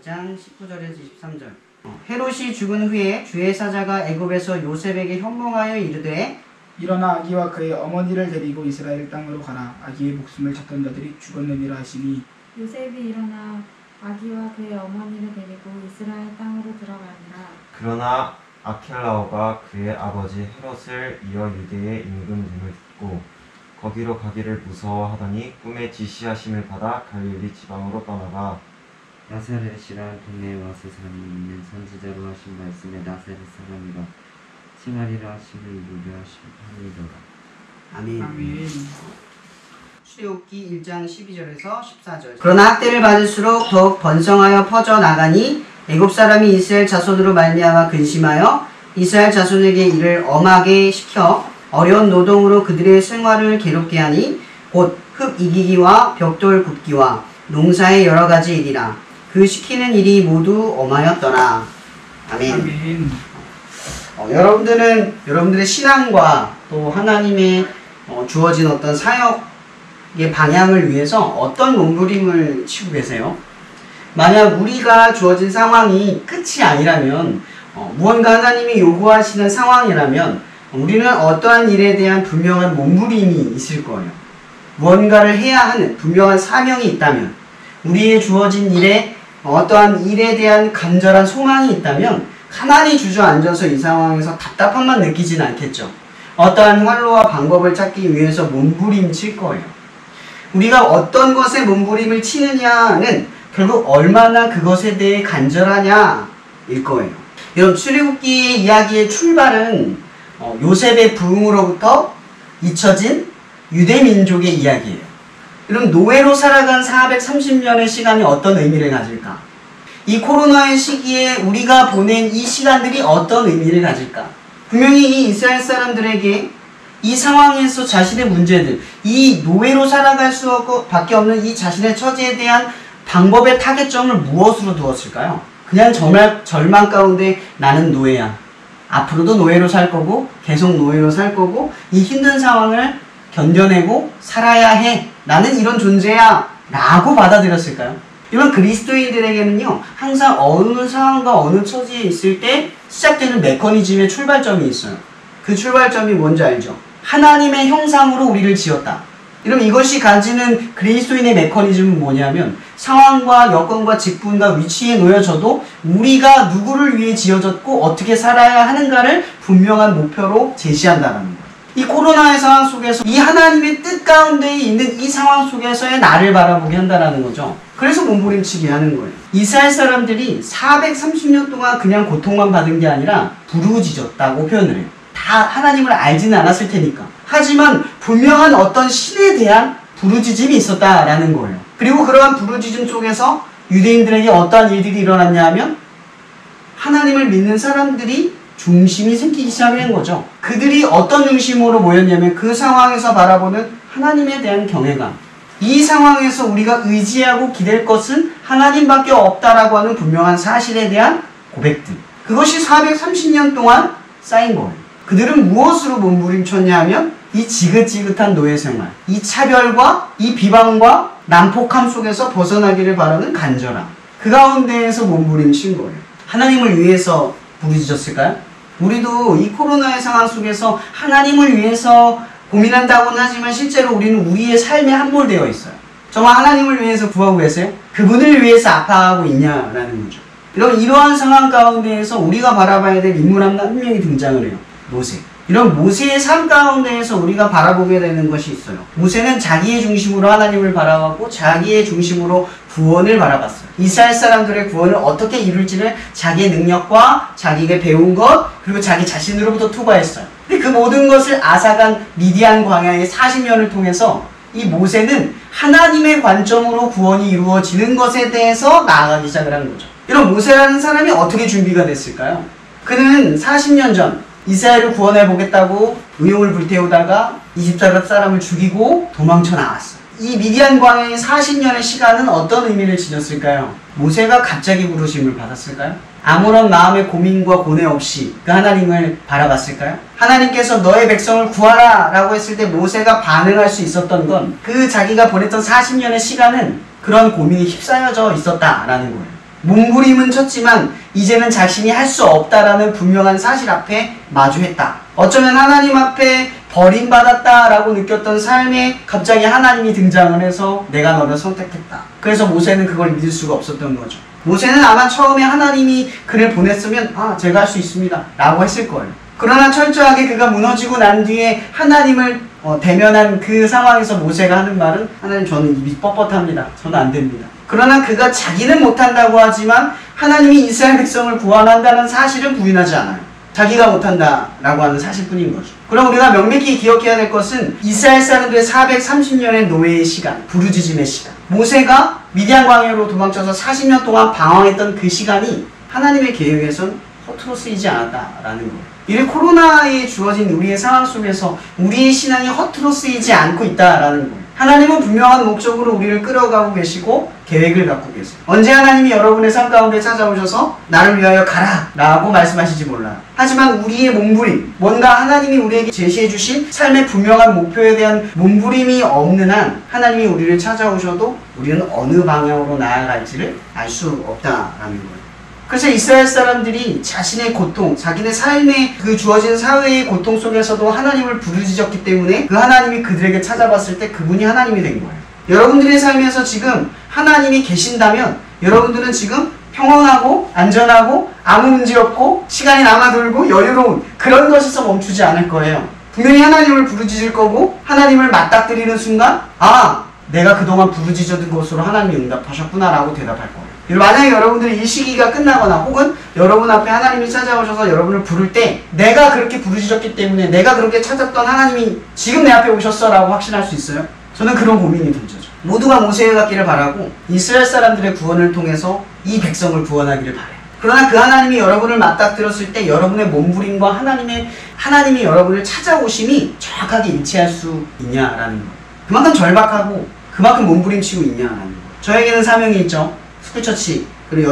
2장 19절에서 23절. 헤롯이 죽은 후에 주의 사자가 애굽에서 요셉에게 현몽하여 이르되 일어나 아기와 그의 어머니를 데리고 이스라엘 땅으로 가라. 아기의 목숨을 찾던 자들이 죽었느니라 하시니 요셉이 일어나 아기와 그의 어머니를 데리고 이스라엘 땅으로 들어가니라. 그러나 아켈라오가 그의 아버지 헤롯을 이어 유대의 임금됨을 듣고 거기로 가기를 무서워하더니 꿈에 지시하심을 받아 갈릴리 지방으로 떠나가 나사렛이라 동네에 와서 산이 있는 선지자로 하신 말씀에 나사렛 사람이라 칭하리라 하심을 이루려 하심이더라. 아멘. 아멘. 출애굽기 1장 12절에서 14절. 그러나 학대를 받을수록 더욱 번성하여 퍼져 나가니 애굽 사람이 이스라엘 자손으로 말미암아 근심하여 이스라엘 자손에게 이를 엄하게 시켜 어려운 노동으로 그들의 생활을 괴롭게 하니 곧 흙 이기기와 벽돌 굽기와 농사의 여러 가지 일이라. 그 시키는 일이 모두 엄하였더라. 아멘. 아멘. 여러분들의 신앙과 또 하나님의 주어진 어떤 사역의 방향을 위해서 어떤 몸부림을 치고 계세요? 만약 우리가 주어진 상황이 끝이 아니라면, 무언가 하나님이 요구하시는 상황이라면 우리는 어떠한 일에 대한 분명한 몸부림이 있을 거예요. 무언가를 해야 하는 분명한 사명이 있다면, 우리의 주어진 일에 어떠한 일에 대한 간절한 소망이 있다면 가만히 주저앉아서 이 상황에서 답답함만 느끼진 않겠죠. 어떠한 활로와 방법을 찾기 위해서 몸부림칠 거예요. 우리가 어떤 것에 몸부림을 치느냐는 결국 얼마나 그것에 대해 간절하냐일 거예요. 여러분, 출애굽기 이야기의 출발은 요셉의 부흥으로부터 잊혀진 유대민족의 이야기예요. 그럼 노예로 살아간 430년의 시간이 어떤 의미를 가질까? 이 코로나의 시기에 우리가 보낸 이 시간들이 어떤 의미를 가질까? 분명히 이 이스라엘 사람들에게 이 상황에서 자신의 문제들, 이 노예로 살아갈 수밖에 없는 이 자신의 처지에 대한 방법의 타겟점을 무엇으로 두었을까요? 그냥 정말 절망 가운데 나는 노예야. 앞으로도 노예로 살 거고 계속 노예로 살 거고 이 힘든 상황을 견뎌내고 살아야 해. 나는 이런 존재야. 라고 받아들였을까요? 이런 그리스도인들에게는요, 항상 어느 상황과 어느 처지에 있을 때 시작되는 메커니즘의 출발점이 있어요. 그 출발점이 뭔지 알죠? 하나님의 형상으로 우리를 지었다. 그럼 이것이 가지는 그리스도인의 메커니즘은 뭐냐면 상황과 여건과 직분과 위치에 놓여져도 우리가 누구를 위해 지어졌고 어떻게 살아야 하는가를 분명한 목표로 제시한다는 거예요. 이 코로나의 상황 속에서 이 하나님의 뜻 가운데 있는 이 상황 속에서의 나를 바라보게 한다는 거죠. 그래서 몸부림치게 하는 거예요. 이스라엘 사람들이 430년 동안 그냥 고통만 받은 게 아니라 부르짖었다고 표현을 해요. 다 하나님을 알지는 않았을 테니까. 하지만 분명한 어떤 신에 대한 부르짖음이 있었다라는 거예요. 그리고 그러한 부르짖음 속에서 유대인들에게 어떠한 일들이 일어났냐 하면 하나님을 믿는 사람들이 중심이 생기기 시작한 거죠. 그들이 어떤 중심으로 모였냐면 그 상황에서 바라보는 하나님에 대한 경외감. 이 상황에서 우리가 의지하고 기댈 것은 하나님밖에 없다라고 하는 분명한 사실에 대한 고백들. 그것이 430년 동안 쌓인 거예요. 그들은 무엇으로 몸부림쳤냐 하면 이 지긋지긋한 노예 생활, 이 차별과 이 비방과 난폭함 속에서 벗어나기를 바라는 간절함. 그 가운데에서 몸부림친 거예요. 하나님을 위해서 부르짖었을까요? 우리도 이 코로나의 상황 속에서 하나님을 위해서 고민한다고는 하지만 실제로 우리는 우리의 삶에 함몰되어 있어요. 정말 하나님을 위해서 구하고 계세요? 그분을 위해서 아파하고 있냐라는 거죠. 이러한 상황 가운데에서 우리가 바라봐야 될 인물 한 명이 등장을 해요. 모세. 이런 모세의 삶 가운데에서 우리가 바라보게 되는 것이 있어요. 모세는 자기의 중심으로 하나님을 바라보고 자기의 중심으로 구원을 바라봤어요. 이스라엘 사람들의 구원을 어떻게 이룰지를 자기의 능력과 자기가 배운 것 그리고 자기 자신으로부터 투과했어요. 근데 그 모든 것을 앗아간 미디안 광야의 40년을 통해서 이 모세는 하나님의 관점으로 구원이 이루어지는 것에 대해서 나아가기 시작을 한 거죠. 이런 모세라는 사람이 어떻게 준비가 됐을까요? 그는 40년 전 이스라엘을 구원해 보겠다고 의용을 불태우다가 이집트 사람을 죽이고 도망쳐 나왔어요. 이 미디안 광야의 40년의 시간은 어떤 의미를 지녔을까요? 모세가 갑자기 부르심을 받았을까요? 아무런 마음의 고민과 고뇌 없이 그 하나님을 바라봤을까요? 하나님께서 너의 백성을 구하라 라고 했을 때 모세가 반응할 수 있었던 건 그 자기가 보냈던 40년의 시간은 그런 고민이 휩싸여져 있었다라는 거예요. 몸부림은 쳤지만 이제는 자신이 할 수 없다라는 분명한 사실 앞에 마주했다. 어쩌면 하나님 앞에 버림받았다라고 느꼈던 삶에 갑자기 하나님이 등장을 해서 내가 너를 선택했다. 그래서 모세는 그걸 믿을 수가 없었던 거죠. 모세는 아마 처음에 하나님이 그를 보냈으면 제가 할 수 있습니다 라고 했을 거예요. 그러나 철저하게 그가 무너지고 난 뒤에 하나님을 대면한 그 상황에서 모세가 하는 말은 하나님 저는 입이 뻣뻣합니다. 저는 안 됩니다. 그러나 그가 자기는 못한다고 하지만 하나님이 이스라엘 백성을 구원한다는 사실은 부인하지 않아요. 자기가 못한다라고 하는 사실뿐인 거죠. 그럼 우리가 명백히 기억해야 될 것은 이스라엘 사람들의 430년의 노예의 시간, 부르짖음의 시간, 모세가 미디안 광야로 도망쳐서 40년 동안 방황했던 그 시간이 하나님의 계획에선 허투루 쓰이지 않았다라는 거예요. 이를 코로나에 주어진 우리의 상황 속에서 우리의 신앙이 허투루 쓰이지 않고 있다라는 거예요. 하나님은 분명한 목적으로 우리를 끌어가고 계시고 계획을 갖고 계세요. 언제 하나님이 여러분의 삶 가운데 찾아오셔서 나를 위하여 가라 라고 말씀하실지 몰라요. 하지만 우리의 몸부림, 뭔가 하나님이 우리에게 제시해 주신 삶의 분명한 목표에 대한 몸부림이 없는 한 하나님이 우리를 찾아오셔도 우리는 어느 방향으로 나아갈지를 알 수 없다라는 거예요. 그래서 이스라엘 사람들이 자신의 고통, 자기네 삶에 그 주어진 사회의 고통 속에서도 하나님을 부르짖었기 때문에 그 하나님이 그들에게 찾아봤을 때 그분이 하나님이 된 거예요. 여러분들의 삶에서 지금 하나님이 계신다면 여러분들은 지금 평온하고 안전하고 아무 문제 없고 시간이 남아돌고 여유로운 그런 것에서 멈추지 않을 거예요. 분명히 하나님을 부르짖을 거고 하나님을 맞닥뜨리는 순간 내가 그동안 부르짖었던 것으로 하나님이 응답하셨구나 라고 대답할 거예요. 만약에 여러분들이 이 시기가 끝나거나 혹은 여러분 앞에 하나님이 찾아오셔서 여러분을 부를 때 내가 그렇게 부르짖었기 때문에 내가 그렇게 찾았던 하나님이 지금 내 앞에 오셨어 라고 확신할 수 있어요? 저는 그런 고민이 던져져. 모두가 모세에 같기를 바라고 이스라엘 사람들의 구원을 통해서 이 백성을 구원하기를 바라요. 그러나 그 하나님이 여러분을 맞닥뜨렸을 때 여러분의 몸부림과 하나님이 여러분을 찾아오심이 정확하게 일치할 수 있냐라는 거예요. 그만큼 절박하고 그만큼 몸부림치고 있냐라는 거예요. 저에게는 사명이 있죠. 스쿨처치, 그리고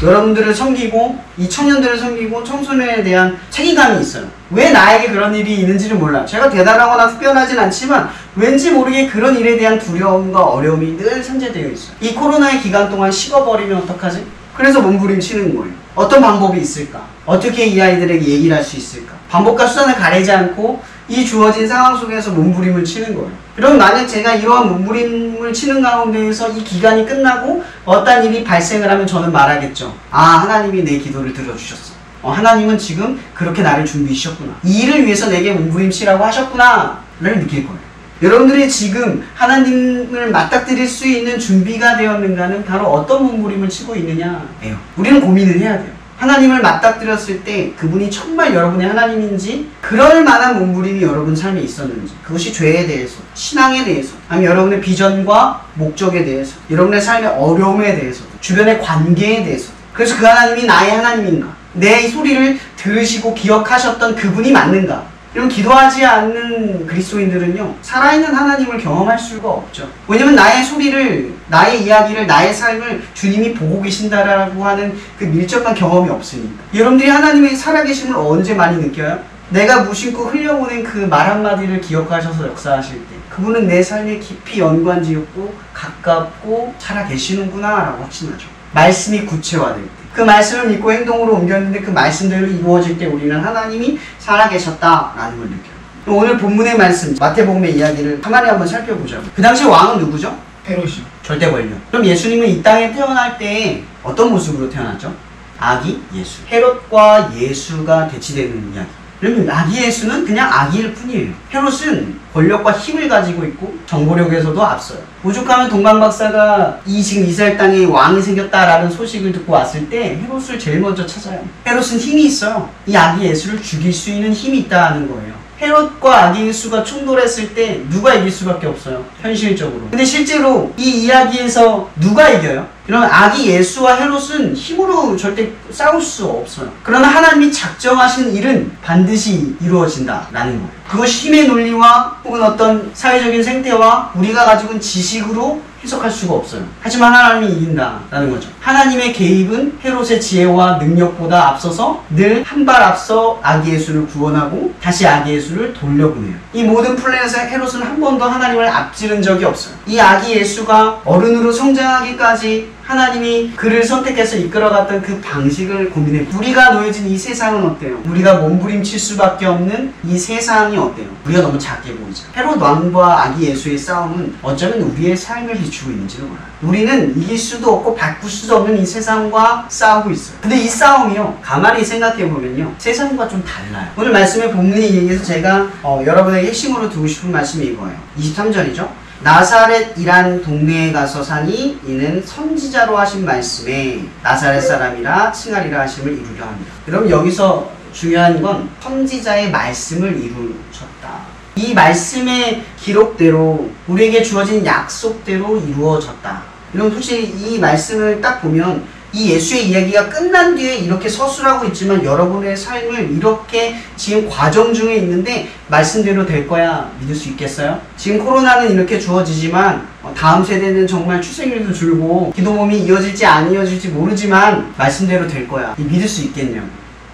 여러분들을 섬기고 이 청년들을 섬기고 청소년에 대한 책임감이 있어요. 왜 나에게 그런 일이 있는지를 몰라요. 제가 대단하거나 특별하진 않지만 왠지 모르게 그런 일에 대한 두려움과 어려움이 늘 산재되어 있어요. 이 코로나의 기간 동안 식어버리면 어떡하지? 그래서 몸부림치는 거예요. 어떤 방법이 있을까? 어떻게 이 아이들에게 얘기를 할 수 있을까? 방법과 수단을 가리지 않고 이 주어진 상황 속에서 몸부림을 치는 거예요. 그럼 만약 제가 이러한 몸부림을 치는 가운데에서 이 기간이 끝나고 어떤 일이 발생을 하면 저는 말하겠죠. 하나님이 내 기도를 들어주셨어. 하나님은 지금 그렇게 나를 준비하셨구나. 이 일을 위해서 내게 몸부림치라고 하셨구나 를 느낄 거예요. 여러분들이 지금 하나님을 맞닥뜨릴 수 있는 준비가 되었는가는 바로 어떤 몸부림을 치고 있느냐예요. 우리는 고민을 해야 돼요. 하나님을 맞닥뜨렸을 때 그분이 정말 여러분의 하나님인지 그럴 만한 몸부림이 여러분 삶에 있었는지, 그것이 죄에 대해서, 신앙에 대해서, 아니면 여러분의 비전과 목적에 대해서, 여러분의 삶의 어려움에 대해서도, 주변의 관계에 대해서도. 그래서 그 하나님이 나의 하나님인가? 내 소리를 들으시고 기억하셨던 그분이 맞는가? 이런 기도하지 않는 그리스도인들은요, 살아있는 하나님을 경험할 수가 없죠. 왜냐면 나의 소리를, 나의 이야기를, 나의 삶을 주님이 보고 계신다라고 하는 그 밀접한 경험이 없으니까. 여러분들이 하나님의 살아계심을 언제 많이 느껴요? 내가 무심코 흘려보낸 그 말 한마디를 기억하셔서 역사하실 때 그분은 내 삶에 깊이 연관지었고 가깝고 살아계시는구나 라고 확신하죠. 말씀이 구체화될 때, 그 말씀을 믿고 행동으로 옮겼는데 그 말씀대로 이루어질 때 우리는 하나님이 살아계셨다라는 걸 느껴요. 오늘 본문의 말씀, 마태복음의 이야기를 가만히 한번 살펴보자고. 그 당시 왕은 누구죠? 헤롯이요. 절대 권력. 그럼 예수님은 이 땅에 태어날 때 어떤 모습으로 태어났죠? 아기 예수. 헤롯과 예수가 대치되는 이야기. 그러면 아기 예수는 그냥 아기일 뿐이에요. 헤롯은 권력과 힘을 가지고 있고 정보력에서도 앞서요. 오죽하면 동방박사가 지금 이스라엘 땅에 왕이 생겼다라는 소식을 듣고 왔을 때 헤롯을 제일 먼저 찾아요. 헤롯은 힘이 있어요. 이 아기 예수를 죽일 수 있는 힘이 있다는 거예요. 헤롯과 아기 예수가 충돌했을 때 누가 이길 수밖에 없어요. 현실적으로. 근데 실제로 이 이야기에서 누가 이겨요? 이런 아기 예수와 헤롯은 힘으로 절대 싸울 수 없어요. 그러나 하나님이 작정하신 일은 반드시 이루어진다라는 거예요. 그것이 힘의 논리와 혹은 어떤 사회적인 생태와 우리가 가지고 있는 지식으로 해석할 수가 없어요. 하지만 하나님이 이긴다라는 거죠. 하나님의 개입은 헤롯의 지혜와 능력보다 앞서서 늘 한 발 앞서 아기 예수를 구원하고 다시 아기 예수를 돌려보내요. 이 모든 플랜에서 헤롯은 한 번도 하나님을 앞지른 적이 없어요. 이 아기 예수가 어른으로 성장하기까지 하나님이 그를 선택해서 이끌어갔던 그 방식을 고민해. 우리가 놓여진 이 세상은 어때요? 우리가 몸부림칠 수밖에 없는 이 세상이 어때요? 우리가 너무 작게 보이죠. 헤롯 왕과 아기 예수의 싸움은 어쩌면 우리의 삶을 비추고 있는지도 몰라요. 우리는 이길 수도 없고 바꿀 수도 없는 이 세상과 싸우고 있어요. 근데 이 싸움이요, 가만히 생각해보면요, 세상과 좀 달라요. 오늘 말씀의 본문에 의해서 제가 여러분에게 핵심으로 두고 싶은 말씀이 이거예요. 23절이죠. 나사렛이란 동네에 가서 사니 이는 선지자로 하신 말씀에 나사렛 사람이라 칭하리라 하심을 이루려 합니다. 여러분, 여기서 중요한 건 선지자의 말씀을 이루셨다. 이 말씀의 기록대로 우리에게 주어진 약속대로 이루어졌다. 여러분, 솔직히 이 말씀을 딱 보면 이 예수의 이야기가 끝난 뒤에 이렇게 서술하고 있지만 여러분의 삶을 이렇게 지금 과정 중에 있는데 말씀대로 될 거야 믿을 수 있겠어요? 지금 코로나는 이렇게 주어지지만 다음 세대는 정말 출생률도 줄고 기도 몸이 이어질지 안 이어질지 모르지만 말씀대로 될 거야. 믿을 수 있겠냐고.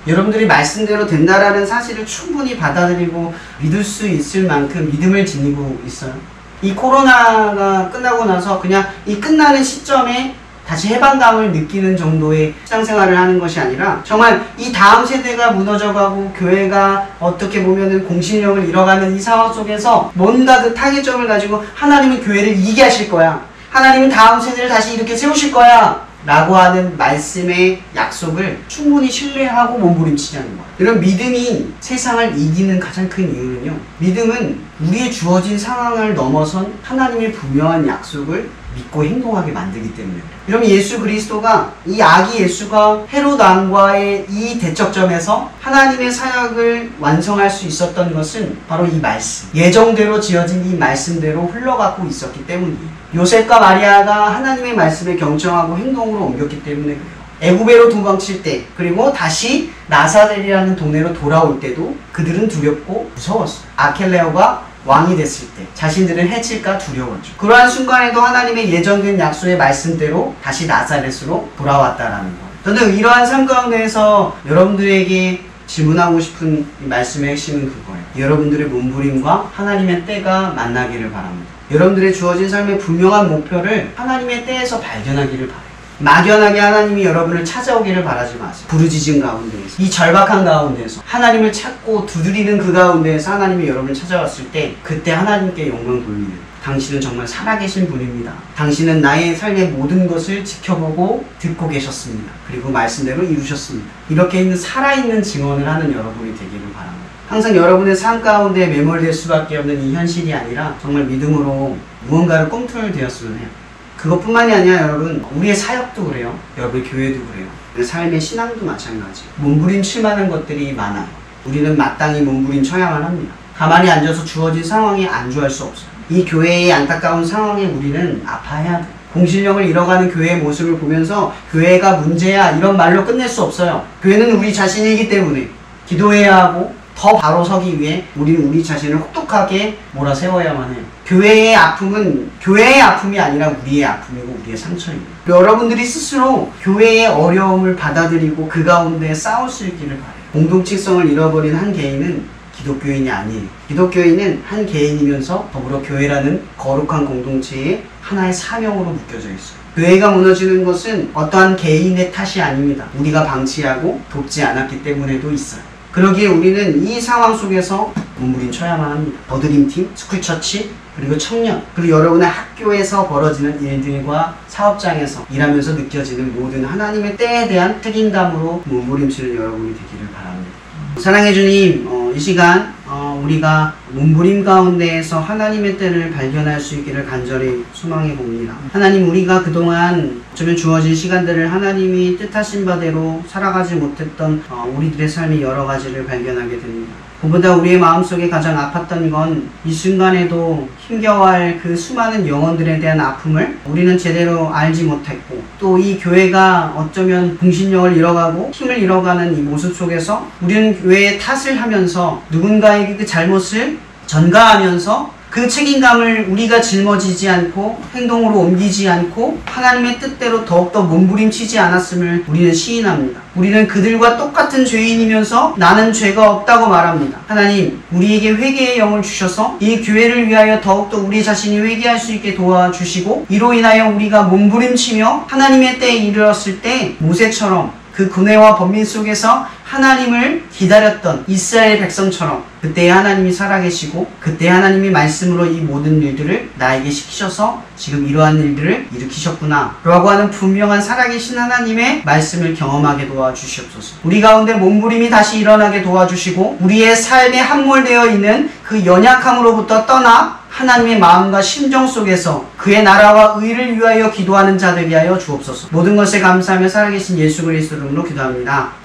여러분들이 말씀대로 된다라는 사실을 충분히 받아들이고 믿을 수 있을 만큼 믿음을 지니고 있어요. 이 코로나가 끝나고 나서 그냥 이 끝나는 시점에 다시 해방감을 느끼는 정도의 신앙생활을 하는 것이 아니라 정말 이 다음 세대가 무너져가고 교회가 어떻게 보면은 공신력을 잃어가는 이 상황 속에서 뭔가 그 타겟점을 가지고 하나님은 교회를 이기게 하실 거야. 하나님은 다음 세대를 다시 이렇게 세우실 거야. 라고 하는 말씀의 약속을 충분히 신뢰하고 몸부림치자는 거예요. 이런 믿음이 세상을 이기는 가장 큰 이유는요, 믿음은 우리의 주어진 상황을 넘어선 하나님의 분명한 약속을 믿고 행동하게 만들기 때문에. 여러분, 예수 그리스도가 이 아기 예수가 헤롯 왕과의 이 대척점에서 하나님의 사역을 완성할 수 있었던 것은 바로 이 말씀, 예정대로 지어진 이 말씀대로 흘러가고 있었기 때문이에요. 요셉과 마리아가 하나님의 말씀에 경청하고 행동으로 옮겼기 때문에 그래요. 애굽에로 도망칠 때, 그리고 다시 나사렛이라는 동네로 돌아올 때도 그들은 두렵고 무서웠어요. 아켈레오가 왕이 됐을 때 자신들을 해칠까 두려웠죠. 그러한 순간에도 하나님의 예정된 약속의 말씀대로 다시 나사렛으로 돌아왔다라는 거예요. 저는 이러한 삶 가운데에서 여러분들에게 질문하고 싶은 이 말씀의 핵심은 그거예요. 여러분들의 몸부림과 하나님의 때가 만나기를 바랍니다. 여러분들의 주어진 삶의 분명한 목표를 하나님의 때에서 발견하기를 바라요. 막연하게 하나님이 여러분을 찾아오기를 바라지 마세요. 부르짖은 가운데에서, 이 절박한 가운데에서 하나님을 찾고 두드리는 그 가운데에서 하나님이 여러분을 찾아왔을 때 그때 하나님께 영광 돌리는, 당신은 정말 살아계신 분입니다. 당신은 나의 삶의 모든 것을 지켜보고 듣고 계셨습니다. 그리고 말씀대로 이루셨습니다. 이렇게 있는 살아있는 증언을 하는 여러분이 되기를 바랍니다. 항상 여러분의 삶 가운데 매몰될 수밖에 없는 이 현실이 아니라 정말 믿음으로 무언가를 꿈틀대었으면 해요. 그것뿐만이 아니라 여러분, 우리의 사역도 그래요. 여러분의 교회도 그래요. 삶의 신앙도 마찬가지. 몸부림칠 만한 것들이 많아요. 우리는 마땅히 몸부림쳐야만 합니다. 가만히 앉아서 주어진 상황에 안주할 수 없어요. 이 교회의 안타까운 상황에 우리는 아파해야 돼요. 공신력을 잃어가는 교회의 모습을 보면서 교회가 문제야 이런 말로 끝낼 수 없어요. 교회는 우리 자신이기 때문에 기도해야 하고 더 바로 서기 위해 우리는 우리 자신을 혹독하게 몰아세워야만 해요. 교회의 아픔은 교회의 아픔이 아니라 우리의 아픔이고 우리의 상처입니다. 여러분들이 스스로 교회의 어려움을 받아들이고 그 가운데 싸울 수 있기를 바라요. 공동체성을 잃어버린 한 개인은 기독교인이 아니에요. 기독교인은 한 개인이면서 더불어 교회라는 거룩한 공동체의 하나의 사명으로 묶여져 있어요. 교회가 무너지는 것은 어떠한 개인의 탓이 아닙니다. 우리가 방치하고 돕지 않았기 때문에도 있어요. 그러기에 우리는 이 상황 속에서 몸부림쳐야만 합니다. 버드림팀, 스쿨처치, 그리고 청년, 그리고 여러분의 학교에서 벌어지는 일들과 사업장에서 일하면서 느껴지는 모든 하나님의 때에 대한 책임감으로 몸부림치는 여러분이 되기를 바랍니다. 사랑해 주님, 이 시간 우리가 몸부림 가운데에서 하나님의 때를 발견할 수 있기를 간절히 소망해 봅니다. 하나님, 우리가 그동안 어쩌면 주어진 시간들을 하나님이 뜻하신 바대로 살아가지 못했던 우리들의 삶의 여러 가지를 발견하게 됩니다. 그보다 우리의 마음속에 가장 아팠던 건 이 순간에도 힘겨워할 그 수많은 영혼들에 대한 아픔을 우리는 제대로 알지 못했고, 또 이 교회가 어쩌면 공신력을 잃어가고 힘을 잃어가는 이 모습 속에서 우리는 교회의 탓을 하면서 누군가에게 그 잘못을 전가하면서 그 책임감을 우리가 짊어지지 않고 행동으로 옮기지 않고 하나님의 뜻대로 더욱더 몸부림치지 않았음을 우리는 시인합니다. 우리는 그들과 똑같은 죄인이면서 나는 죄가 없다고 말합니다. 하나님, 우리에게 회개의 영을 주셔서 이 교회를 위하여 더욱더 우리 자신이 회개할 수 있게 도와주시고, 이로 인하여 우리가 몸부림치며 하나님의 때에 이르렀을 때 모세처럼 그 고뇌와 번민 속에서 하나님을 기다렸던 이스라엘 백성처럼 그때 하나님이 살아계시고 그때 하나님이 말씀으로 이 모든 일들을 나에게 시키셔서 지금 이러한 일들을 일으키셨구나 라고 하는 분명한 살아계신 하나님의 말씀을 경험하게 도와주시옵소서. 우리 가운데 몸부림이 다시 일어나게 도와주시고 우리의 삶에 함몰되어 있는 그 연약함으로부터 떠나 하나님의 마음과 심정 속에서 그의 나라와 의를 위하여 기도하는 자들이 하여 주옵소서. 모든 것에 감사하며 살아계신 예수 그리스도 이름으로 기도합니다.